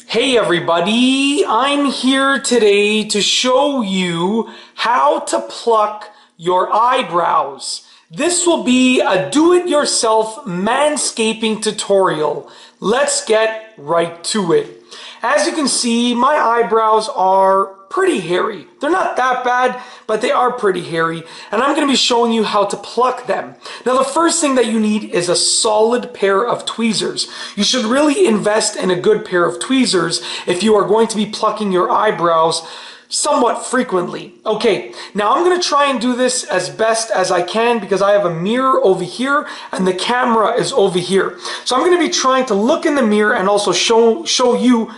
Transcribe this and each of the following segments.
Hey everybody, I'm here today to show you how to pluck your eyebrows. This will be a do-it-yourself manscaping tutorial. Let's get right to it. As you can see, my eyebrows are pretty hairy. They're not that bad, but they are pretty hairy, and I'm going to be showing you how to pluck them. Now, the first thing that you need is a solid pair of tweezers. You should really invest in a good pair of tweezers if you are going to be plucking your eyebrows somewhat frequently. Okay, now I'm going to try and do this as best as I can because I have a mirror over here and the camera is over here. So I'm going to be trying to look in the mirror and also show you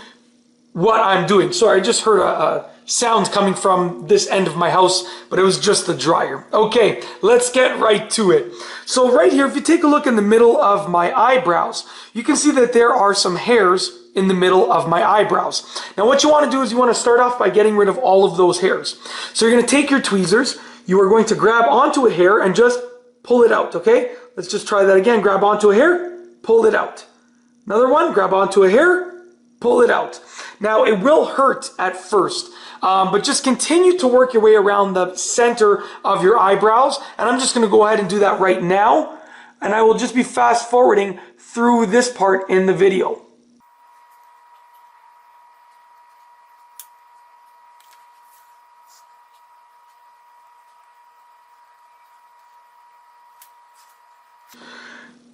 what I'm doing. Sorry, I just heard a sound coming from this end of my house, but it was just the dryer. Okay, let's get right to it. So right here, if you take a look in the middle of my eyebrows, you can see that there are some hairs in the middle of my eyebrows. Now what you want to do is you want to start off by getting rid of all of those hairs. So you're going to take your tweezers, you are going to grab onto a hair and just pull it out, okay? Let's just try that again. Grab onto a hair, pull it out. Another one, grab onto a hair, pull it out. Now it will hurt at first, but just continue to work your way around the center of your eyebrows. And I'm just going to go ahead and do that right now. And I will just be fast forwarding through this part in the video.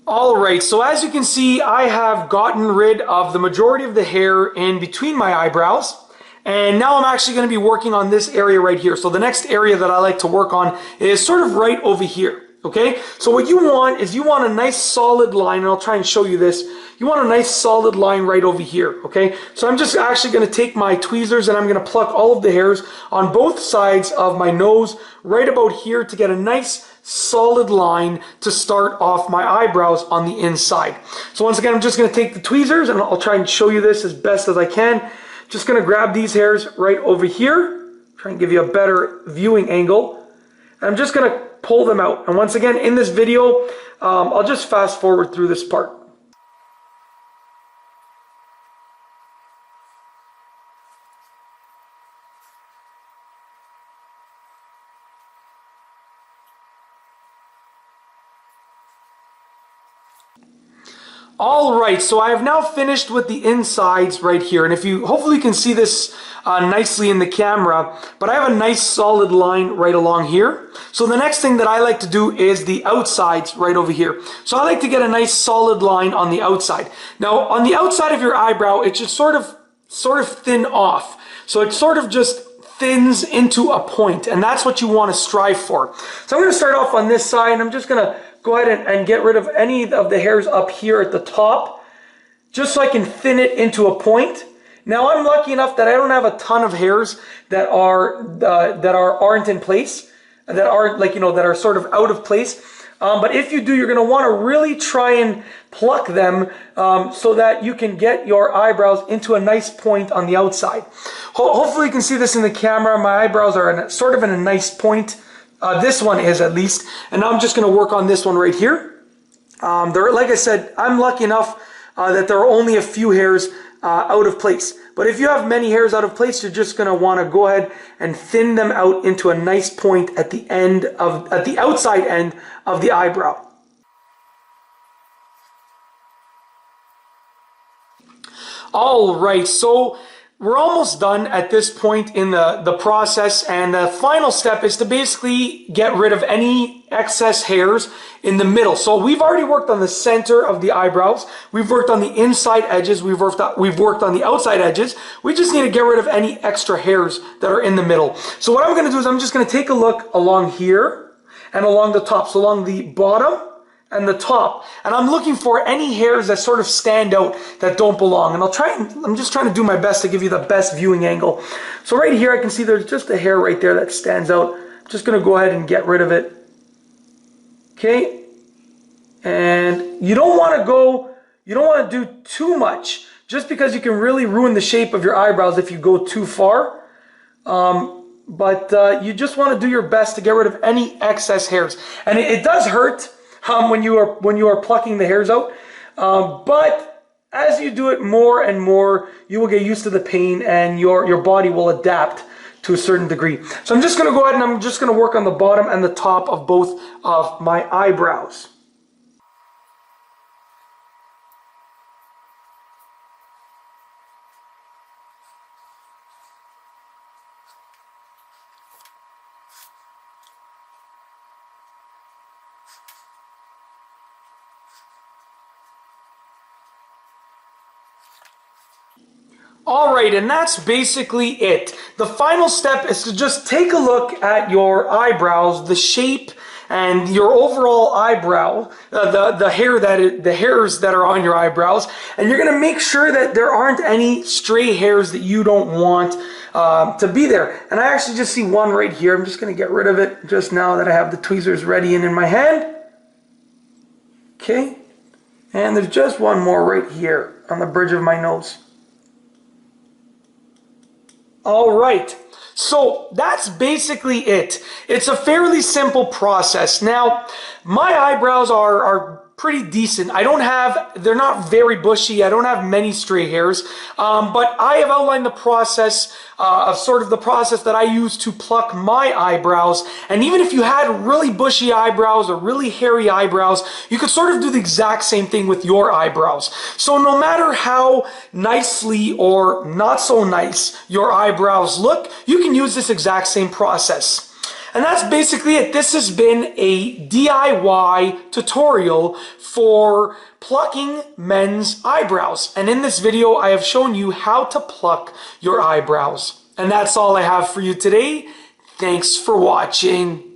Alright, so as you can see, I have gotten rid of the majority of the hair in between my eyebrows. And now I'm actually going to be working on this area right here. So the next area that I like to work on is sort of right over here. Okay, so what you want is you want a nice solid line, and I'll try and show you this. You want a nice solid line right over here, okay? So I'm just actually going to take my tweezers and I'm going to pluck all of the hairs on both sides of my nose right about here to get a nice solid line to start off my eyebrows on the inside. So once again, I'm just going to take the tweezers and I'll try and show you this as best as I can. Just going to grab these hairs right over here, try and give you a better viewing angle. And I'm just going to pull them out. And once again, in this video, I'll just fast forward through this part. Alright, so I have now finished with the insides right here, and if you hopefully can see this nicely in the camera, but I have a nice solid line right along here. So the next thing that I like to do is the outsides right over here. So I like to get a nice solid line on the outside. Now on the outside of your eyebrow, it should sort of thin off. So it sort of just thins into a point, and that's what you want to strive for. So I'm going to start off on this side, and I'm just going to go ahead and get rid of any of the hairs up here at the top, just so I can thin it into a point. Now I'm lucky enough that I don't have a ton of hairs that aren't in place, that are that are sort of out of place. But if you do, you're going to want to really try and pluck them so that you can get your eyebrows into a nice point on the outside. Hopefully you can see this in the camera. My eyebrows are sort of in a nice point. This one is at least, and now I'm just going to work on this one right here. Like I said, I'm lucky enough that there are only a few hairs out of place. But if you have many hairs out of place, you're just going to want to go ahead and thin them out into a nice point at the outside end of the eyebrow. All right, so we're almost done at this point in the process, and the final step is to basically get rid of any excess hairs in the middle. So we've already worked on the center of the eyebrows, we've worked on the inside edges, we've worked on the outside edges. We just need to get rid of any extra hairs that are in the middle. So what I'm going to do is I'm just going to take a look along here and along the top, so along the bottom and the top, and I'm looking for any hairs that sort of stand out that don't belong, and I'm just trying to do my best to give you the best viewing angle. So right here I can see there's just a hair right there that stands out. I'm just going to go ahead and get rid of it. Okay, and you don't want to do too much, just because you can really ruin the shape of your eyebrows if you go too far. But you just want to do your best to get rid of any excess hairs, and it does hurt when you are plucking the hairs out, but As you do it more and more, you will get used to the pain and your body will adapt to a certain degree. So I'm just going to go ahead and I'm just going to work on the bottom and the top of both of my eyebrows. All right, and that's basically it. The final step is to just take a look at your eyebrows, the shape, and your overall eyebrow, the hairs that are on your eyebrows, and you're gonna make sure that there aren't any stray hairs that you don't want to be there. And I actually just see one right here. I'm just gonna get rid of it just now that I have the tweezers ready and in my hand. Okay, and there's just one more right here on the bridge of my nose. All right, so that's basically it. It's a fairly simple process. Now, my eyebrows are pretty decent. They're not very bushy. I don't have many stray hairs, but I have outlined the process of sort of the process that I use to pluck my eyebrows. And even if you had really bushy eyebrows or really hairy eyebrows, you could sort of do the exact same thing with your eyebrows. So no matter how nicely or not so nice your eyebrows look, you can use this exact same process. And that's basically it. This has been a DIY tutorial for plucking men's eyebrows. And in this video, I have shown you how to pluck your eyebrows. And that's all I have for you today. Thanks for watching.